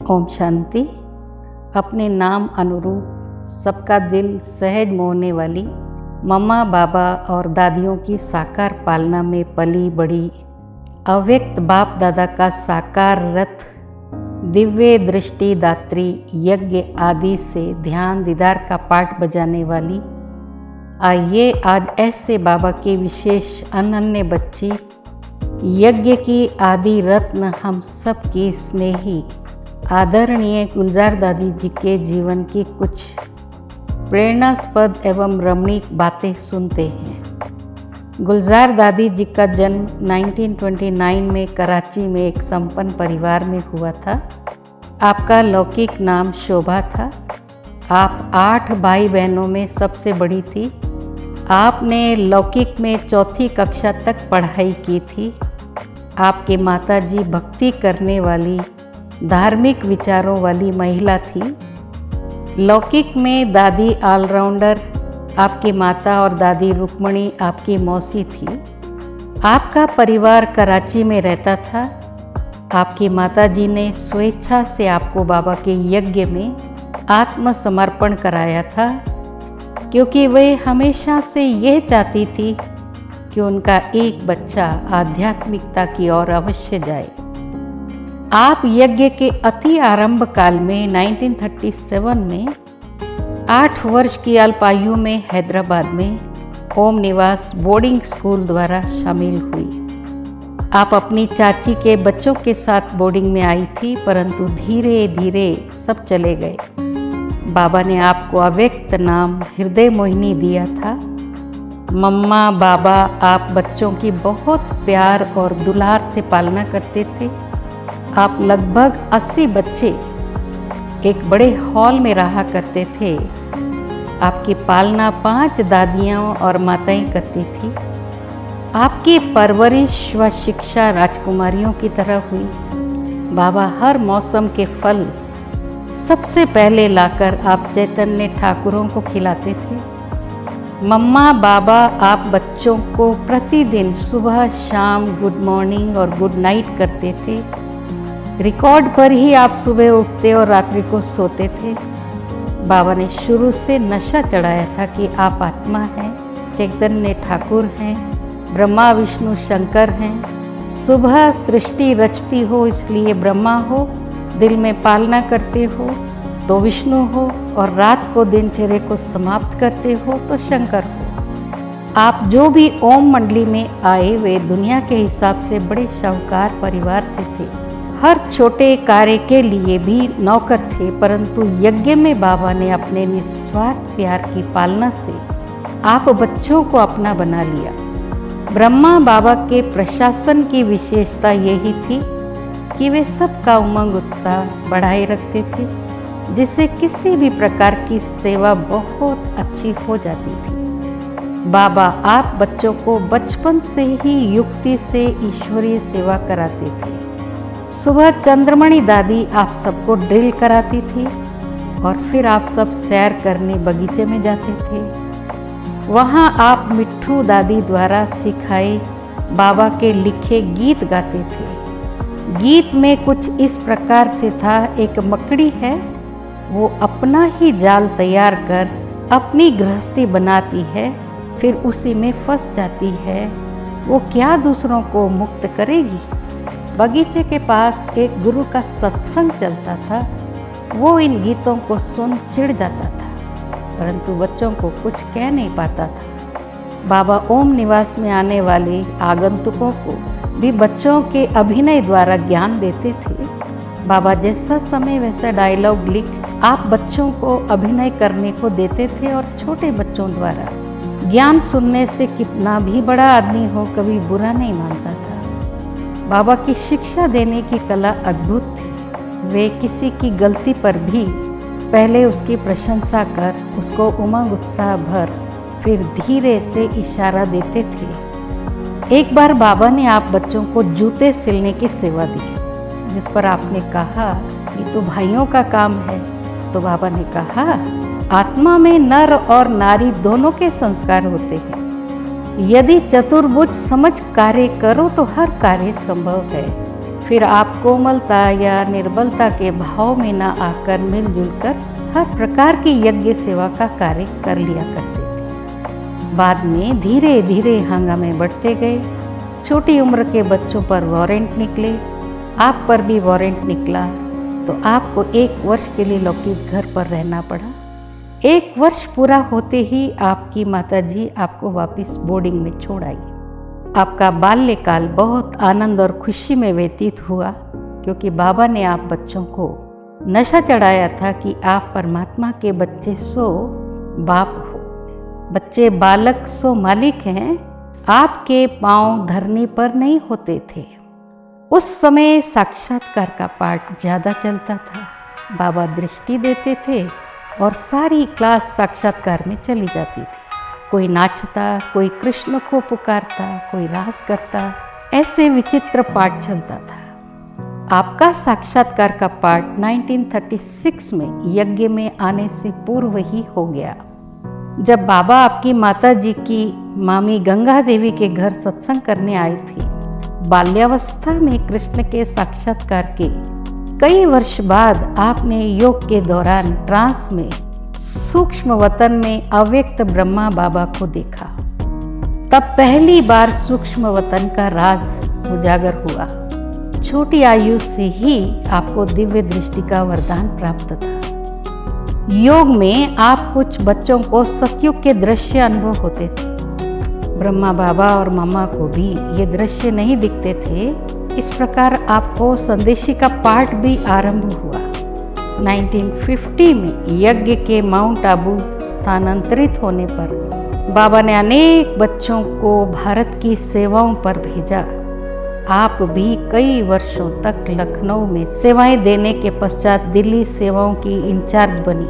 ओम शांति। अपने नाम अनुरूप सबका दिल सहज मोहने वाली मम्मा बाबा और दादियों की साकार पालना में पली बड़ी अव्यक्त बाप दादा का साकार रथ दिव्य दृष्टि दात्री यज्ञ आदि से ध्यान दीदार का पाठ बजाने वाली आइए आज ऐसे बाबा के विशेष अनन्य बच्ची यज्ञ की आदि रत्न हम सब की स्नेही आदरणीय गुलजार दादी जी के जीवन की कुछ प्रेरणास्पद एवं रमणीक बातें सुनते हैं। गुलजार दादी जी का जन्म 1929 में कराची में एक संपन्न परिवार में हुआ था। आपका लौकिक नाम शोभा था। आप 8 भाई बहनों में सबसे बड़ी थी। आपने लौकिक में 4th कक्षा तक पढ़ाई की थी। आपके माताजी भक्ति करने वाली धार्मिक विचारों वाली महिला थी। लौकिक में दादी ऑलराउंडर, आपकी माता और दादी रुक्मणी आपकी मौसी थी। आपका परिवार कराची में रहता था। आपकी माताजी ने स्वेच्छा से आपको बाबा के यज्ञ में आत्मसमर्पण कराया था, क्योंकि वे हमेशा से यह चाहती थी कि उनका एक बच्चा आध्यात्मिकता की ओर अवश्य जाए। आप यज्ञ के अति आरंभ काल में 1937 में 8 वर्ष की अल्पायु में हैदराबाद में ओम निवास बोर्डिंग स्कूल द्वारा शामिल हुई। आप अपनी चाची के बच्चों के साथ बोर्डिंग में आई थी, परंतु धीरे धीरे सब चले गए। बाबा ने आपको अव्यक्त नाम हृदय मोहिनी दिया था। मम्मा बाबा आप बच्चों की बहुत प्यार और दुलार से पालना करते थे। आप लगभग 80 बच्चे एक बड़े हॉल में रहा करते थे। आपकी पालना 5 दादियाँ और माताएं करती थी। आपकी परवरिश व शिक्षा राजकुमारियों की तरह हुई। बाबा हर मौसम के फल सबसे पहले लाकर आप चैतन्य ठाकुरों को खिलाते थे। मम्मा बाबा आप बच्चों को प्रतिदिन सुबह शाम गुड मॉर्निंग और गुड नाइट करते थे। रिकॉर्ड पर ही आप सुबह उठते और रात्रि को सोते थे। बाबा ने शुरू से नशा चढ़ाया था कि आप आत्मा हैं, चैतन्य ठाकुर हैं, ब्रह्मा विष्णु शंकर हैं। सुबह सृष्टि रचती हो इसलिए ब्रह्मा हो, दिल में पालना करते हो तो विष्णु हो, और रात को दिनचर्या को समाप्त करते हो तो शंकर हो। आप जो भी ओम मंडली में आए वे दुनिया के हिसाब से बड़े शाहूकार परिवार से थे। हर छोटे कार्य के लिए भी नौकर थे, परंतु यज्ञ में बाबा ने अपने निस्वार्थ प्यार की पालना से आप बच्चों को अपना बना लिया। ब्रह्मा बाबा के प्रशासन की विशेषता यही थी कि वे सबका उमंग उत्साह बढ़ाए रखते थे, जिससे किसी भी प्रकार की सेवा बहुत अच्छी हो जाती थी। बाबा आप बच्चों को बचपन से ही युक्ति से ईश्वरीय सेवा कराते थे। सुबह चंद्रमणि दादी आप सबको ड्रिल कराती थी और फिर आप सब सैर करने बगीचे में जाते थे। वहाँ आप मिट्ठू दादी द्वारा सिखाए बाबा के लिखे गीत गाते थे। गीत में कुछ इस प्रकार से था, एक मकड़ी है, वो अपना ही जाल तैयार कर अपनी गृहस्थी बनाती है, फिर उसी में फंस जाती है, वो क्या दूसरों को मुक्त करेगी। बगीचे के पास एक गुरु का सत्संग चलता था। वो इन गीतों को सुन चिढ़ जाता था, परंतु बच्चों को कुछ कह नहीं पाता था। बाबा ओम निवास में आने वाले आगंतुकों को भी बच्चों के अभिनय द्वारा ज्ञान देते थे। बाबा जैसा समय वैसा डायलॉग लिख आप बच्चों को अभिनय करने को देते थे, और छोटे बच्चों द्वारा ज्ञान सुनने से कितना भी बड़ा आदमी हो कभी बुरा नहीं मानता था। बाबा की शिक्षा देने की कला अद्भुत थी। वे किसी की गलती पर भी पहले उसकी प्रशंसा कर उसको उमंग उत्साह भर फिर धीरे से इशारा देते थे। एक बार बाबा ने आप बच्चों को जूते सिलने की सेवा दी, जिस पर आपने कहा ये तो भाइयों का काम है। तो बाबा ने कहा आत्मा में नर और नारी दोनों के संस्कार होते हैं। यदि चतुर्भुज समझ कार्य करो तो हर कार्य संभव है। फिर आप कोमलता या निर्बलता के भाव में न आकर मिलजुल कर हर प्रकार की यज्ञ सेवा का कार्य कर लिया करते थे। बाद में धीरे धीरे हंगामे बढ़ते गए। छोटी उम्र के बच्चों पर वारंट निकले, आप पर भी वारंट निकला, तो आपको 1 वर्ष के लिए लौकिक घर पर रहना पड़ा। 1 वर्ष पूरा होते ही आपकी माताजी आपको वापस बोर्डिंग में छोड़ आई। आपका बाल्यकाल बहुत आनंद और खुशी में व्यतीत हुआ, क्योंकि बाबा ने आप बच्चों को नशा चढ़ाया था कि आप परमात्मा के बच्चे सो बाप हो, बच्चे बालक सो मालिक हैं, आपके पांव धरनी पर नहीं होते थे। उस समय साक्षात्कार का पाठ ज़्यादा चलता था। बाबा दृष्टि देते थे और सारी क्लास साक्षात्कार में चली जाती थी। कोई नाचता, कोई कृष्ण को पुकारता, कोई रास करता, ऐसे विचित्र पाठ चलता था। आपका साक्षात्कार का पाठ 1936 में यज्ञ में आने से पूर्व ही हो गया। जब बाबा आपकी माता जी की मामी गंगा देवी के घर सत्संग करने आई थी, बाल्यावस्था में कृष्ण के साक्षात्कार के कई वर्ष बाद आपने योग के दौरान ट्रांस में सूक्ष्म वतन में अव्यक्त ब्रह्मा बाबा को देखा। तब पहली बार सूक्ष्म वतन का राज उजागर हुआ। छोटी आयु से ही आपको दिव्य दृष्टि का वरदान प्राप्त था। योग में आप कुछ बच्चों को सतयुग के दृश्य अनुभव होते थे। ब्रह्मा बाबा और मामा को भी ये दृश्य नहीं दिखते थे। इस प्रकार आपको संदेशी का पाठ भी आरंभ हुआ। 1950 में यज्ञ के माउंट आबू स्थानांतरित होने पर बाबा ने अनेक बच्चों को भारत की सेवाओं पर भेजा। आप भी कई वर्षों तक लखनऊ में सेवाएं देने के पश्चात दिल्ली सेवाओं की इंचार्ज बनी।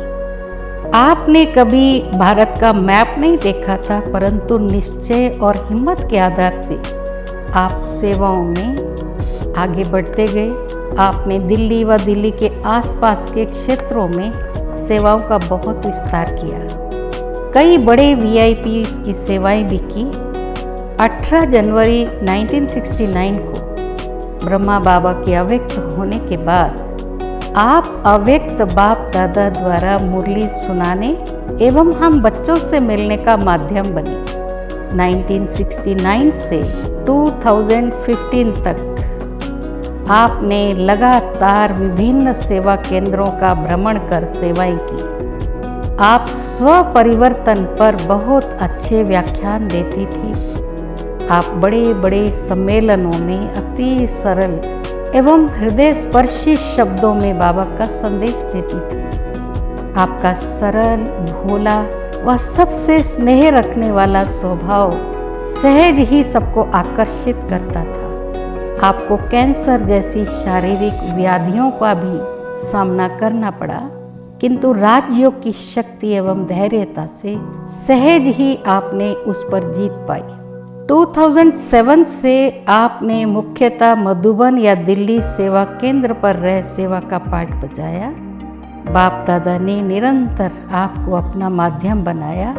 आपने कभी भारत का मैप नहीं देखा था, परंतु निश्चय और हिम्मत के आधार से आप सेवाओं में आगे बढ़ते गए। आपने दिल्ली व दिल्ली के आसपास के क्षेत्रों में सेवाओं का बहुत विस्तार किया। कई बड़े वीआईपी की सेवाएं भी की। 18 जनवरी 1969 को ब्रह्मा बाबा के अव्यक्त होने के बाद आप अव्यक्त बाप दादा द्वारा मुरली सुनाने एवं हम बच्चों से मिलने का माध्यम बनी। 1969 से 2015 तक आपने लगातार विभिन्न सेवा केंद्रों का भ्रमण कर सेवाएं की। आप स्व परिवर्तन पर बहुत अच्छे व्याख्यान देती थी। आप बड़े बड़े सम्मेलनों में अति सरल एवं हृदय स्पर्शी शब्दों में बाबा का संदेश देती थी। आपका सरल, भोला व सबसे स्नेह रखने वाला स्वभाव सहज ही सबको आकर्षित करता था। आपको कैंसर जैसी शारीरिक व्याधियों का भी सामना करना पड़ा, किंतु राजयोग की शक्ति एवं धैर्यता से सहज ही आपने उस पर जीत पाई। 2007 से आपने मुख्यतः मधुबन या दिल्ली सेवा केंद्र पर रह सेवा का पाठ बजाया। बाप दादा ने निरंतर आपको अपना माध्यम बनाया।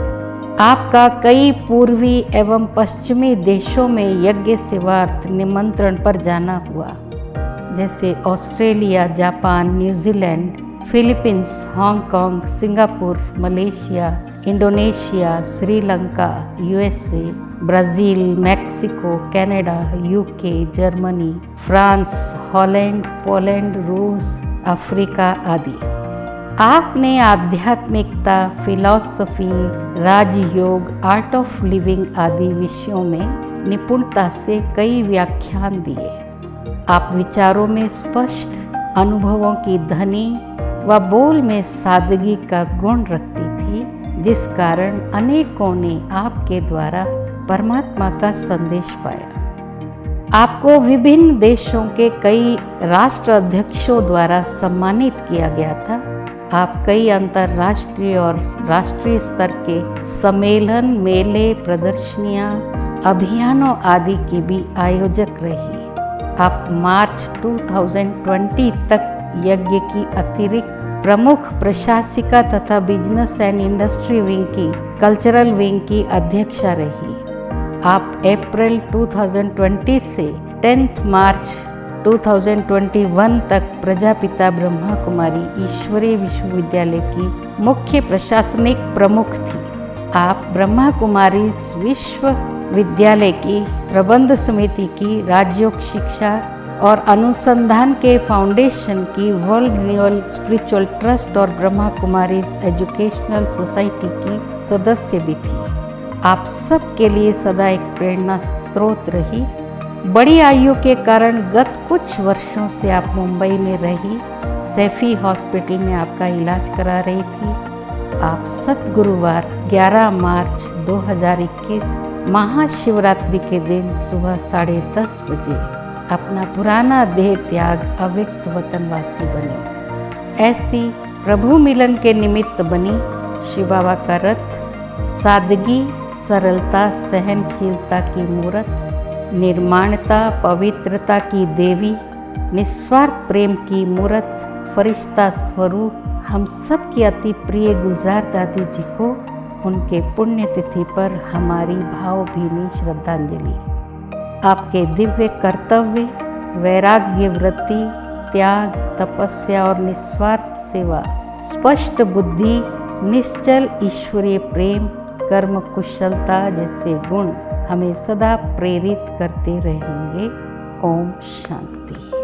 आपका कई पूर्वी एवं पश्चिमी देशों में यज्ञ सेवार्थ निमंत्रण पर जाना हुआ, जैसे Australia, Japan, New Zealand, Philippines, Hong Kong, Singapore, Malaysia, Indonesia, Sri Lanka, USA, Brazil, Mexico, Canada, UK, Germany, France, Holland, Poland, रूस, अफ्रीका आदि। आपने आध्यात्मिकता, philosophy, Rajyoga, art of living आदि विषयों में निपुणता से कई व्याख्यान दिए। आप विचारों में स्पष्ट, अनुभवों की धनी व बोल में सादगी का गुण रखती थी, जिस कारण अनेकों ने आपके द्वारा परमात्मा का संदेश पाया। आपको विभिन्न देशों के कई राष्ट्र अध्यक्षों द्वारा सम्मानित किया गया था। आप कई अंतर्राष्ट्रीय और राष्ट्रीय स्तर के सम्मेलन, मेले, प्रदर्शनियां, अभियानों आदि की भी आयोजक रही। आप मार्च 2020 तक यज्ञ की अतिरिक्त प्रमुख प्रशासिका तथा बिजनेस एंड इंडस्ट्री विंग की कल्चरल विंग की अध्यक्षा रही। आप अप्रैल 2020 से 10 मार्च 2021 तक प्रजापिता ब्रह्मा कुमारी ईश्वरीय विश्वविद्यालय की मुख्य प्रशासनिक प्रमुख थी। आप ब्रह्मा कुमारी विश्वविद्यालय की प्रबंध समिति की, राज्यों शिक्षा और अनुसंधान के फाउंडेशन की, वर्ल्ड रिन्यूअल स्पिरिचुअल ट्रस्ट और ब्रह्मा कुमारी एजुकेशनल सोसाइटी की सदस्य भी थी। आप सब के लिए सदा एक प्रेरणा स्रोत रही। बड़ी आयु के कारण गत कुछ वर्षों से आप मुंबई में रही सैफी हॉस्पिटल में आपका इलाज करा रही थी। आप सतगुरुवार 11 मार्च 2021 महाशिवरात्रि के दिन सुबह 10:30 बजे अपना पुराना देह त्याग अव्यक्त वतनवासी बने। ऐसी प्रभु मिलन के निमित्त बनी शिव बाबा का रथ, सादगी, सरलता, सहनशीलता की मूरत, निर्माणता, पवित्रता की देवी, निस्वार्थ प्रेम की मूरत, फरिश्ता स्वरूप हम सब की अति प्रिय गुलजार दादी जी को उनके पुण्यतिथि पर हमारी भावभीनी श्रद्धांजलि। आपके दिव्य कर्तव्य, वैराग्य वृत्ति, त्याग, तपस्या और निस्वार्थ सेवा, स्पष्ट बुद्धि, निश्चल ईश्वरीय प्रेम, कर्म कुशलता जैसे गुण हमें सदा प्रेरित करते रहेंगे। ओम शांति।